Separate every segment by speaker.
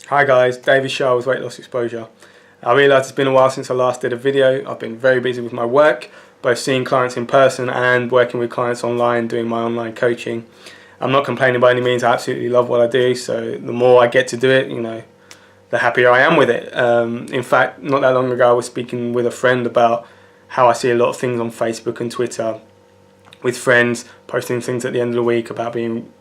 Speaker 1: Hi guys, David Shaw with Weight Loss Exposure. I realise it's been a while since I last did a video. I've been very busy with my work, both seeing clients in person and working with clients online, doing my online coaching. I'm not complaining by any means. I absolutely love what I do, so the more I get to do it, the happier I am with it. In fact, not that long ago I was speaking with a friend about how I see a lot of things on Facebook and Twitter with friends posting things at the end of the week about being,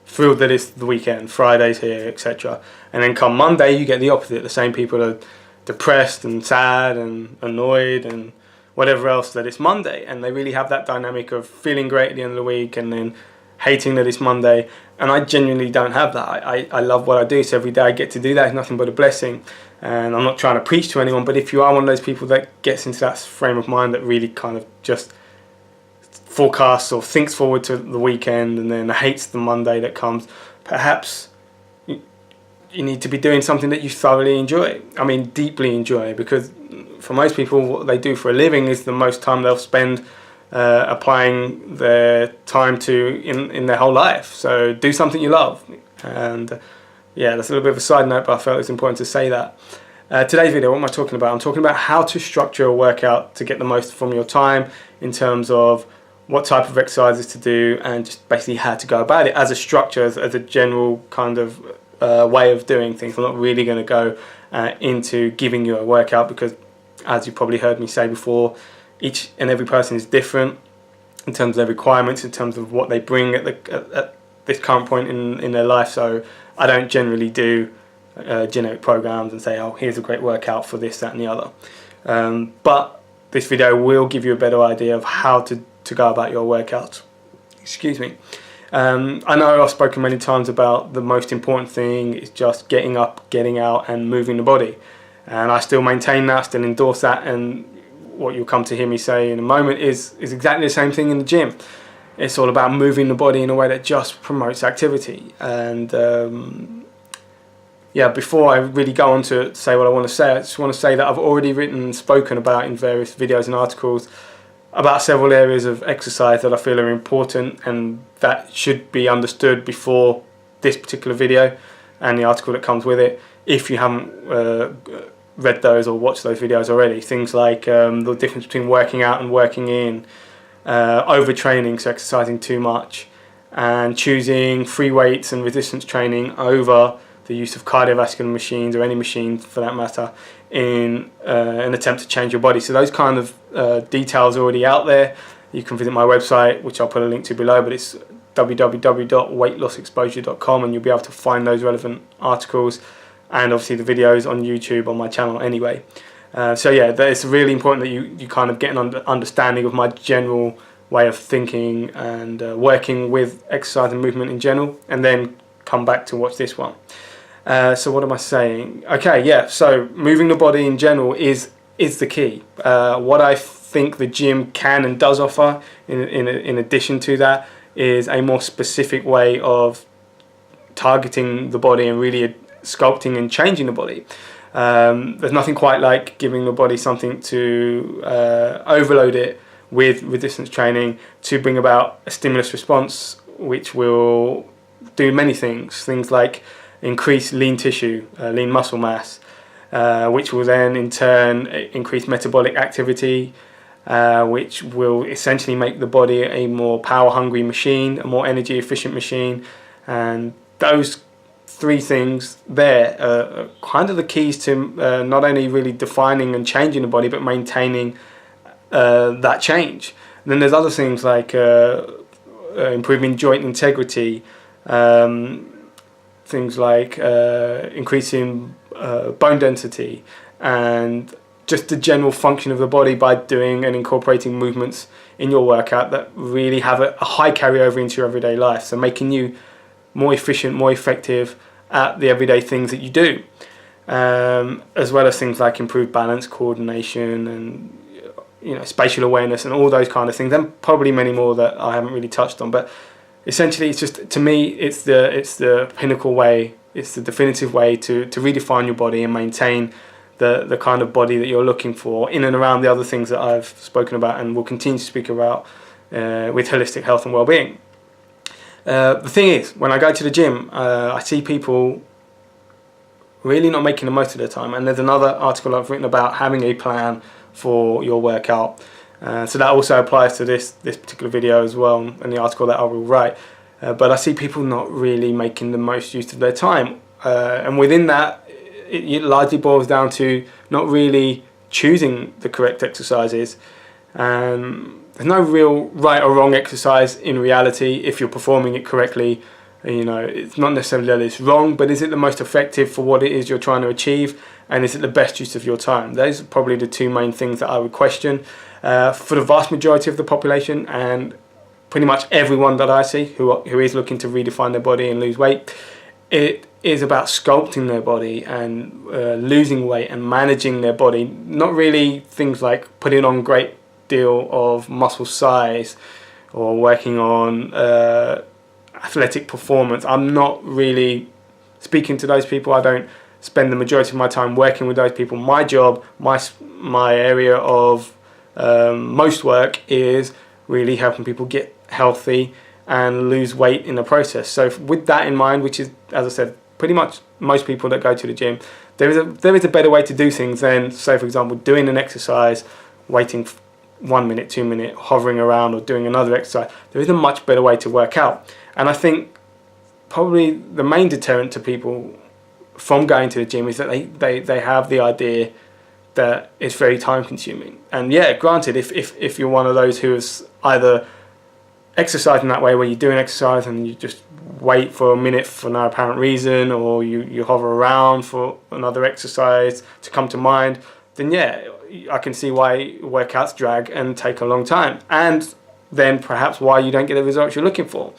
Speaker 1: thrilled that it's the weekend, Friday's here, etc. And then come Monday, you get the opposite. The same people are depressed and sad and annoyed and whatever else that it's Monday. And they really have that dynamic of feeling great at the end of the week and then hating that it's Monday. And I genuinely don't have that. I love what I do, so every day I get to do that is nothing but a blessing. And I'm not trying to preach to anyone, but if you are one of those people that gets into that frame of mind that really kind of just forecasts or thinks forward to the weekend and then hates the Monday that comes, perhaps you need to be doing something that you thoroughly enjoy. I mean, deeply enjoy, because for most people, what they do for a living is the most time they'll spend applying their time to in their whole life. So do something you love. And yeah, that's a little bit of a side note, but I felt it's important to say that. Today's video, what am I talking about? I'm talking about how to structure a workout to get the most from your time in terms of what type of exercises to do and just basically how to go about it as a structure, as a general kind of way of doing things. I'm not really going to go into giving you a workout because, as you probably heard me say before, each and every person is different in terms of their requirements, in terms of what they bring at this current point in their life. So I don't generally do generic programs and say, oh, here's a great workout for this, that and the other. But this video will give you a better idea of how to go about your workouts. Excuse me. I know I've spoken many times about the most important thing is just getting up, getting out and moving the body. And I still maintain that, still endorse that, and what you'll come to hear me say in a moment is exactly the same thing in the gym. It's all about moving the body in a way that just promotes activity. And yeah, before I really go on to say what I want to say, I just want to say that I've already written and spoken about in various videos and articles about several areas of exercise that I feel are important and that should be understood before this particular video and the article that comes with it, if you haven't read those or watched those videos already. Things like the difference between working out and working in, overtraining, so exercising too much, and choosing free weights and resistance training over the use of cardiovascular machines, or any machine for that matter, in an attempt to change your body. So those kind of details are already out there. You can visit my website, which I'll put a link to below, but it's www.weightlossexposure.com, and you'll be able to find those relevant articles and obviously the videos on YouTube on my channel anyway. So yeah, it's really important that you kind of get an understanding of my general way of thinking and working with exercise and movement in general, and then come back to watch this one. So what am I saying? Okay, yeah, so moving the body in general is the key. What I think the gym can and does offer in addition to that is a more specific way of targeting the body and really sculpting and changing the body. There's nothing quite like giving the body something to overload it with resistance training to bring about a stimulus response, which will do many things. Things like increase lean tissue, lean muscle mass, which will then in turn increase metabolic activity, which will essentially make the body a more power hungry machine, a more energy efficient machine. And those three things there are kind of the keys to not only really defining and changing the body, but maintaining that change. And then there's other things like improving joint integrity, things like increasing bone density, and just the general function of the body by doing and incorporating movements in your workout that really have a high carryover into your everyday life. So making you more efficient, more effective at the everyday things that you do, as well as things like improved balance, coordination, and spatial awareness, and all those kind of things, and probably many more that I haven't really touched on. But essentially, it's just, to me, it's the pinnacle way, it's the definitive way to redefine your body and maintain the kind of body that you're looking for, in and around the other things that I've spoken about and will continue to speak about with holistic health and well-being. The thing is, when I go to the gym, I see people really not making the most of their time. And there's another article I've written about having a plan for your workout. So that also applies to this particular video as well, and the article that I will write. But I see people not really making the most use of their time. And within that, it largely boils down to not really choosing the correct exercises. There's no real right or wrong exercise in reality if you're performing it correctly. You know, it's not necessarily that it's wrong, but is it the most effective for what it is you're trying to achieve, and is it the best use of your time? Those are probably the two main things that I would question. For the vast majority of the population, and pretty much everyone that I see who is looking to redefine their body and lose weight, it is about sculpting their body and losing weight and managing their body. Not really things like putting on great deal of muscle size or working on athletic performance. I'm not really speaking to those people. I don't spend the majority of my time working with those people. My job, my area of most work is really helping people get healthy and lose weight in the process. So with that in mind, which is, as I said, pretty much most people that go to the gym, there is a better way to do things than, say for example, doing an exercise, waiting 1 minute, 2 minutes, hovering around, or doing another exercise. There is a much better way to work out. And I think probably the main deterrent to people from going to the gym is that they have the idea that it's very time consuming. And yeah, granted, if you're one of those who is either exercising that way, where you do an exercise and you just wait for a minute for no apparent reason, or you hover around for another exercise to come to mind, then yeah, I can see why workouts drag and take a long time, and then perhaps why you don't get the results you're looking for.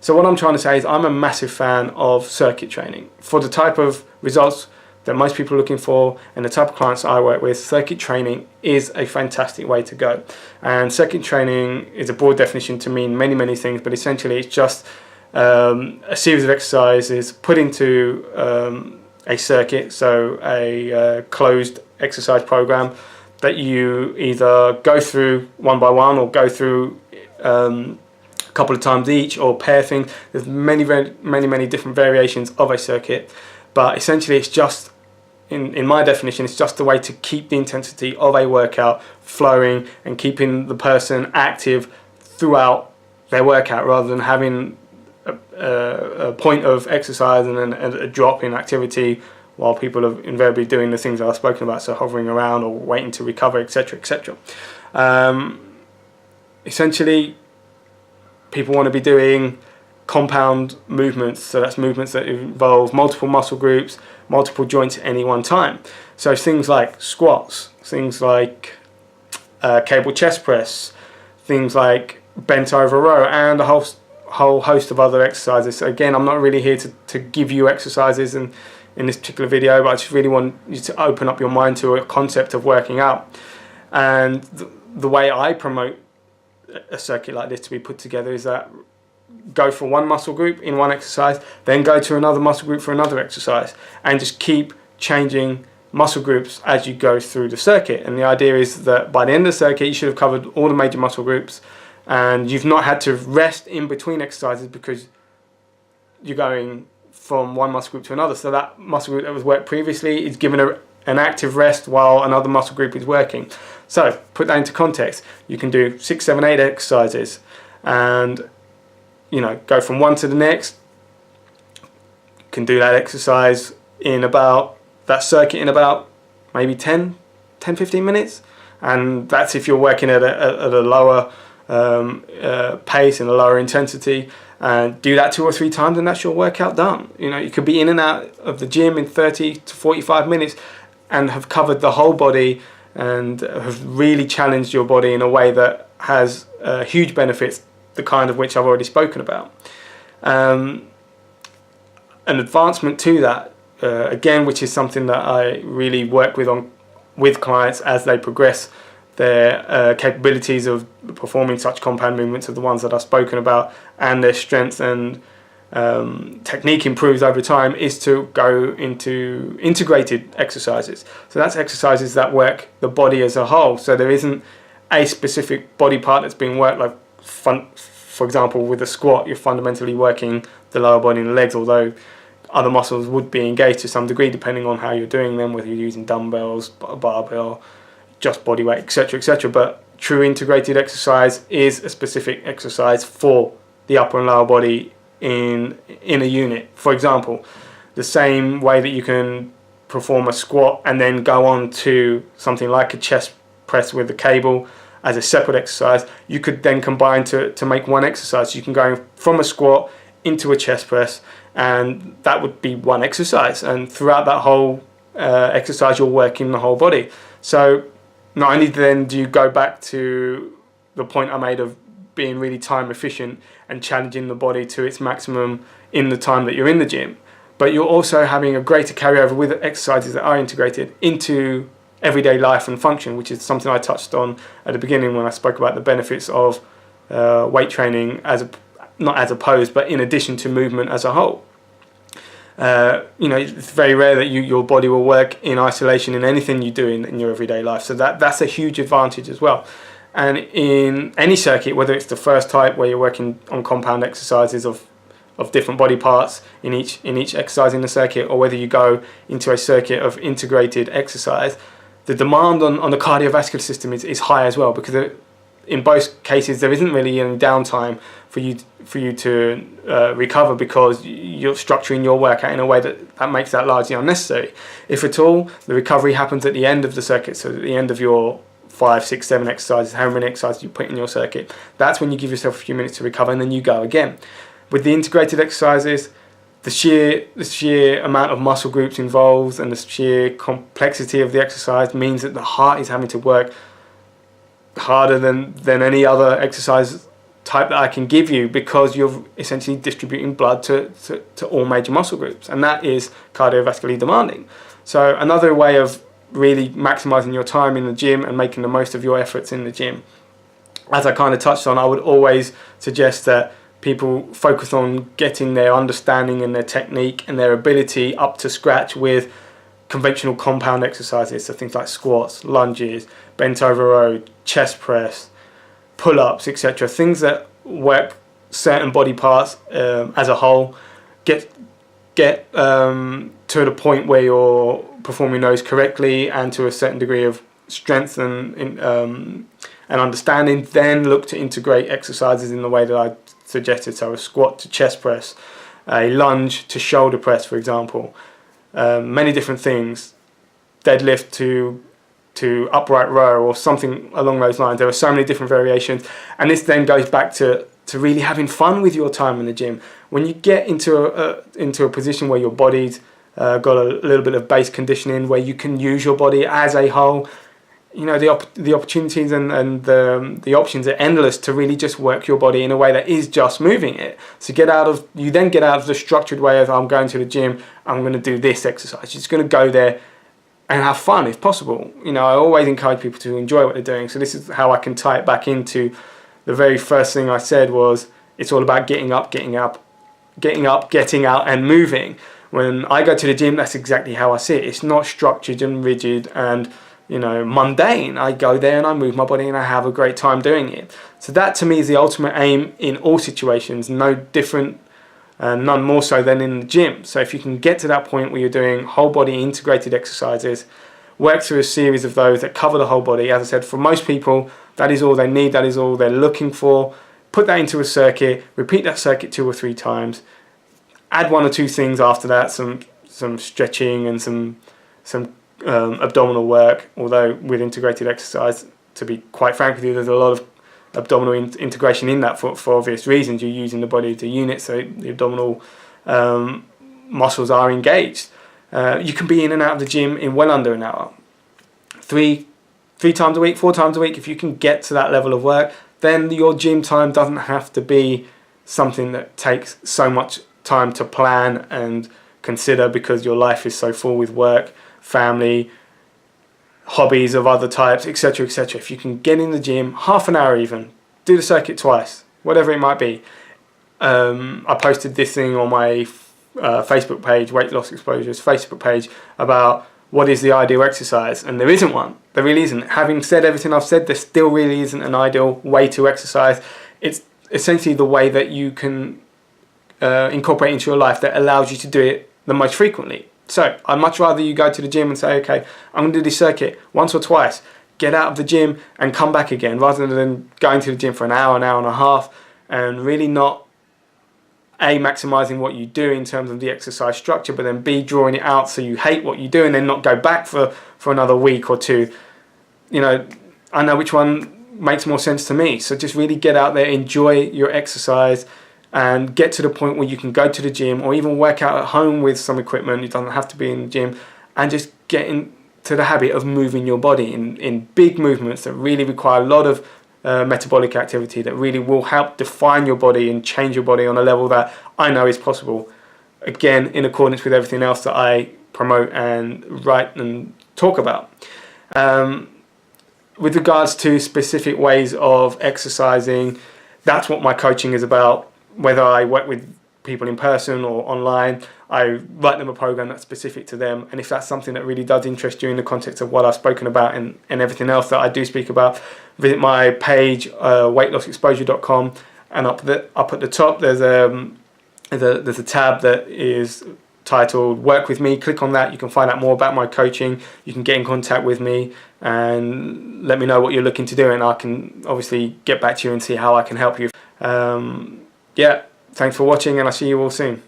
Speaker 1: So what I'm trying to say is I'm a massive fan of circuit training. For the type of results that most people are looking for and the type of clients I work with, circuit training is a fantastic way to go. And circuit training is a broad definition to mean many, many things, but essentially it's just a series of exercises put into a circuit, so a closed exercise program that you either go through one by one or go through a couple of times each, or pair things. There's many different variations of a circuit, but essentially it's just, in my definition, it's just a way to keep the intensity of a workout flowing and keeping the person active throughout their workout, rather than having a point of exercise and then a drop in activity while people are invariably doing the things that I've spoken about, so hovering around or waiting to recover, etc., etc. Essentially, people want to be doing compound movements, so that's movements that involve multiple muscle groups, multiple joints at any one time. So things like squats, things like cable chest press, things like bent over row, and a whole host of other exercises. So again, I'm not really here to give you exercises in this particular video, but I just really want you to open up your mind to a concept of working out. And the way I promote a circuit like this to be put together is that go for one muscle group in one exercise, then go to another muscle group for another exercise, and just keep changing muscle groups as you go through the circuit. And the idea is that by the end of the circuit, you should have covered all the major muscle groups, and you've not had to rest in between exercises because you're going from one muscle group to another. So that muscle group that was worked previously is given an active rest while another muscle group is working. So put that into context. You can do 6, 7, 8 exercises, and go from one to the next. You can do that exercise in about that circuit in about maybe 10-15 minutes, and that's if you're working at a lower pace and a lower intensity. And do that 2 or 3 times, and that's your workout done. You could be in and out of the gym in 30 to 45 minutes and have covered the whole body and have really challenged your body in a way that has huge benefits, the kind of which I've already spoken about. An advancement to that, again, which is something that I really work with clients as they progress their capabilities of performing such compound movements, are the ones that I've spoken about, and their strength and technique improves over time, is to go into integrated exercises. So that's exercises that work the body as a whole. So there isn't a specific body part that's being worked, like for example with a squat, you're fundamentally working the lower body and the legs, although other muscles would be engaged to some degree, depending on how you're doing them, whether you're using dumbbells, barbell, just body weight, etc., etc. But true integrated exercise is a specific exercise for the upper and lower body in a unit. For example, the same way that you can perform a squat and then go on to something like a chest press with a cable as a separate exercise, you could then combine to make one exercise. You can go from a squat into a chest press, and that would be one exercise, and throughout that whole exercise you're working the whole body. So not only then do you go back to the point I made of being really time efficient and challenging the body to its maximum in the time that you're in the gym, but you're also having a greater carryover with exercises that are integrated into everyday life and function, which is something I touched on at the beginning when I spoke about the benefits of weight training, not as opposed, but in addition to movement as a whole. It's very rare that your body will work in isolation in anything you do in your everyday life. So that's a huge advantage as well. And in any circuit, whether it's the first type where you're working on compound exercises of different body parts in each exercise in the circuit, or whether you go into a circuit of integrated exercise, the demand on the cardiovascular system is high as well, because in both cases there isn't really any downtime for you to recover, because you're structuring your workout in a way that makes that largely unnecessary. If at all, the recovery happens at the end of the circuit, so at the end of your 5, 6, 7 exercises, how many exercises you put in your circuit, that's when you give yourself a few minutes to recover, and then you go again. With the integrated exercises, the sheer amount of muscle groups involved and the sheer complexity of the exercise means that the heart is having to work harder than any other exercise type that I can give you, because you're essentially distributing blood to all major muscle groups, and that is cardiovascularly demanding. So another way of really maximizing your time in the gym and making the most of your efforts in the gym, as I kind of touched on, I would always suggest that people focus on getting their understanding and their technique and their ability up to scratch with conventional compound exercises, so things like squats, lunges, bent over row, chest press, pull-ups, etc. Things that work certain body parts as a whole. Get to the point where you're performing those correctly and to a certain degree of strength and understanding. Then look to integrate exercises in the way that I suggested, so a squat to chest press, a lunge to shoulder press, for example. Many different things, deadlift to upright row or something along those lines. There are so many different variations, and this then goes back to really having fun with your time in the gym. When you get into a position where your body's got a little bit of base conditioning, where you can use your body as a whole, the opportunities and the options are endless to really just work your body in a way that is just moving it. So you then get out of the structured way of, I'm going to the gym, I'm going to do this exercise. You're just going to go there and have fun if possible. I always encourage people to enjoy what they're doing. So this is how I can tie it back into the very first thing I said, was it's all about getting up, getting out and moving. When I go to the gym, that's exactly how I see it. It's not structured and rigid and mundane. I go there and I move my body and I have a great time doing it. So that to me is the ultimate aim in all situations, no different, none more so than in the gym. So if you can get to that point where you're doing whole body integrated exercises, work through a series of those that cover the whole body. As I said, for most people, that is all they need, that is all they're looking for. Put that into a circuit, repeat that circuit 2 or 3 times, add 1 or 2 things after that, some stretching and some abdominal work, although with integrated exercise, to be quite frank with you, there's a lot of abdominal integration in that for obvious reasons. You're using the body as a unit, so the abdominal muscles are engaged. You can be in and out of the gym in well under an hour. 3 times a week, 4 times a week, if you can get to that level of work, then your gym time doesn't have to be something that takes so much time to plan and consider, because your life is so full with work, family, hobbies of other types, etc., etc. If you can get in the gym, half an hour even, do the circuit twice, whatever it might be. I posted this thing on my Facebook page, Weight Loss Exposure's Facebook page, about what is the ideal exercise, and there isn't one. There really isn't. Having said everything I've said, there still really isn't an ideal way to exercise. It's essentially the way that you can incorporate into your life that allows you to do it the most frequently. So I'd much rather you go to the gym and say, okay, I'm going to do this circuit once or twice, get out of the gym and come back again, rather than going to the gym for an hour and a half, and really not A, maximising what you do in terms of the exercise structure, but then B, drawing it out so you hate what you do and then not go back for another week or two. You know, I know which one makes more sense to me. So just really get out there, enjoy your exercise, and get to the point where you can go to the gym or even work out at home with some equipment. It doesn't have to be in the gym, and just get into the habit of moving your body in big movements that really require a lot of metabolic activity, that really will help define your body and change your body on a level that I know is possible. Again, in accordance with everything else that I promote and write and talk about. With regards to specific ways of exercising, that's what my coaching is about. Whether I work with people in person or online, I write them a program that's specific to them. And if that's something that really does interest you in the context of what I've spoken about and everything else that I do speak about, visit my page, weightlossexposure.com, and up at the top there's a tab that is titled Work With Me. Click on that. You can find out more about my coaching. You can get in contact with me and let me know what you're looking to do, and I can obviously get back to you and see how I can help you. Yeah, thanks for watching, and I'll see you all soon.